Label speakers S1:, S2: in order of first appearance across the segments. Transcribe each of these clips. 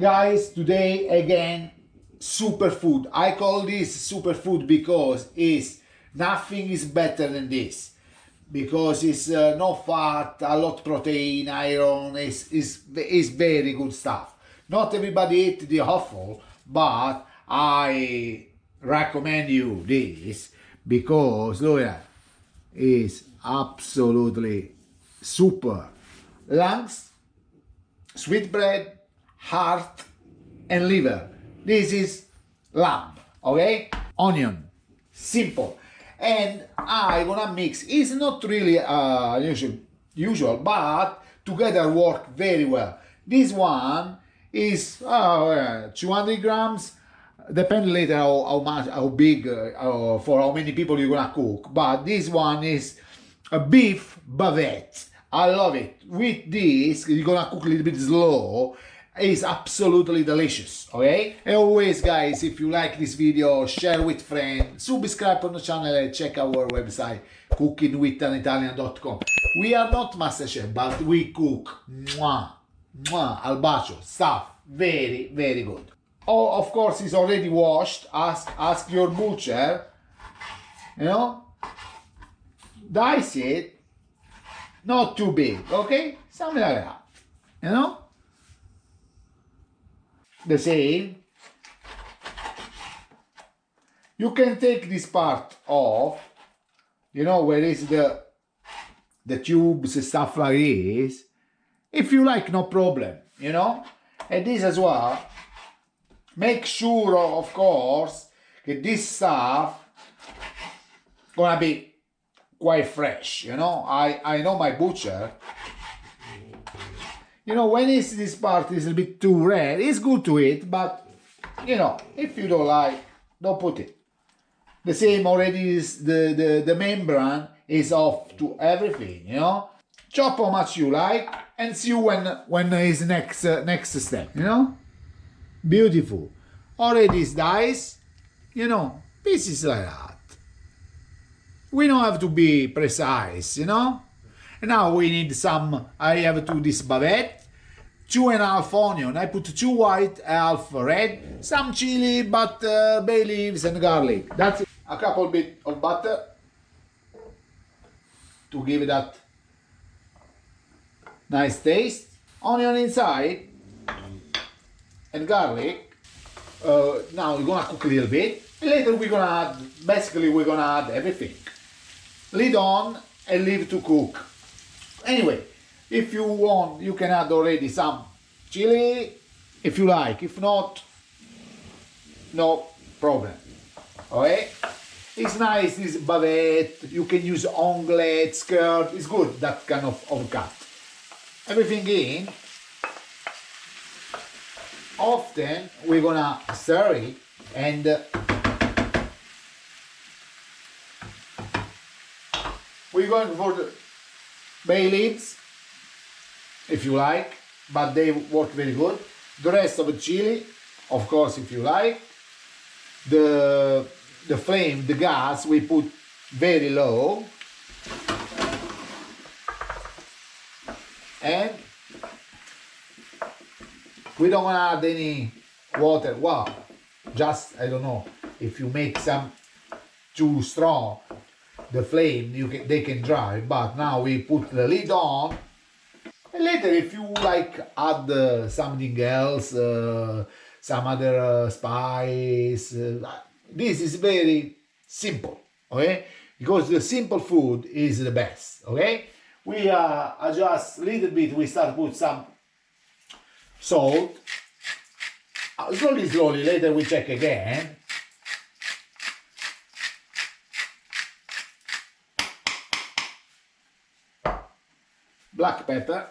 S1: Guys, today again, superfood. I call this superfood because nothing is better than this. Because it's no fat, a lot protein, iron, is very good stuff. Not everybody eat the offal, but I recommend you this because look at that, is absolutely super. Lungs, sweetbread, heart and liver. This is lamb, okay? Onion, simple. And I gonna mix. It's not really usual, but together work very well. This one is 200 grams. Depend later how much, how big, for how many people you're gonna cook. But this one is a beef bavette. I love it. With this, you're gonna cook a little bit slow. It's absolutely delicious, okay? And always, guys, if you like this video, share with friends, subscribe on the channel and check our website, cookingwithanitalian.com. We are not MasterChef, but we cook, al bacio, stuff, very, very good. Oh, of course, it's already washed. Ask your butcher, you know? Dice it, not too big, okay? Something like that, you know? The same. You can take this part off, you know, where is the tubes and stuff like this. If you like, no problem, you know. And this as well. Make sure, of course, that this stuff gonna be quite fresh, you know. I know my butcher. You know, when this part is a bit too red, it's good to eat, but, you know, if you don't like, don't put it. The same already is the membrane is off to everything, you know. Chop how much you like and see when is next step, you know. Beautiful. Already is diced, you know, pieces like that. We don't have to be precise, you know. And now we need some, I have to this bavette, 2.5 onion, I put 2 white, half red, some chili, butter, bay leaves and garlic. That's it. A couple bit of butter to give it that nice taste. Onion inside and garlic. Now we're gonna cook a little bit. Later we're gonna add, basically we're gonna add everything. Lid on and leave to cook. Anyway, if you want, you can add already some chili, if you like. If not, no problem. Okay? It's nice, this bavette. You can use onglet, skirt. It's good, that kind of cut. Everything in. Often, we're gonna stir it and we're going for the bay leaves, if you like, but they work very good. The rest of the chili, of course, if you like. The flame, the gas, we put very low. And we don't want to add any water. Wow, just, I don't know, if you make some too strong, the flame, they can dry, but now we put the lid on. And later, if you like, add something else, some other spice. This is very simple, okay? Because the simple food is the best, okay? We adjust a little bit. We start put some salt. Slowly. Later we check again. Black pepper,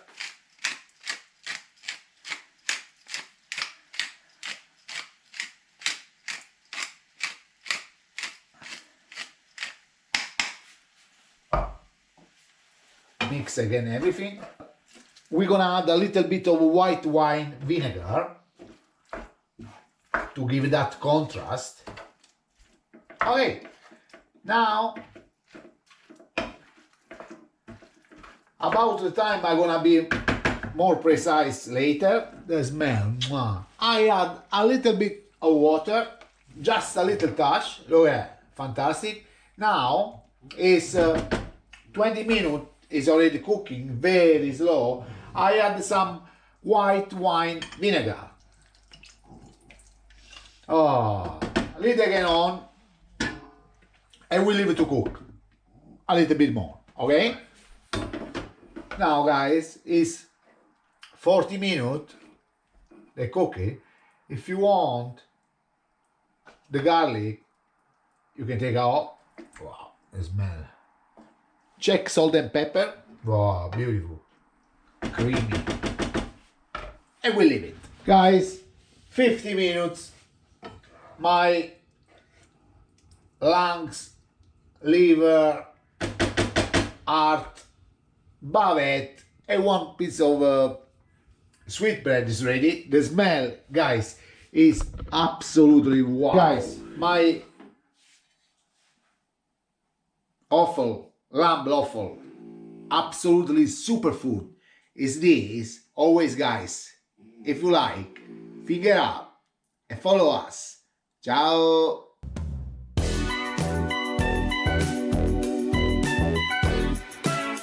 S1: mix again everything. We're gonna add a little bit of white wine vinegar to give that contrast. Okay, now about the time I'm gonna be more precise later. The smell. Mwah. I add a little bit of water, just a little touch. Look at that, fantastic. Now it's 20 minutes. Is already cooking very slow. I add some white wine vinegar. Oh, lid again on, and we leave it to cook a little bit more. Okay. Now, guys, it's 40 minutes. They cook it. If you want the garlic, you can take out. Wow, the smell. Check salt and pepper. Wow, beautiful. Creamy. And we leave it. Guys, 50 minutes. My lungs, liver, heart, bavette, and one piece of sweetbread is ready. The smell, guys, is absolutely wow. Guys, my offal, lamb offal, absolutely superfood is this. Always, guys, if you like, finger up and follow us. Ciao.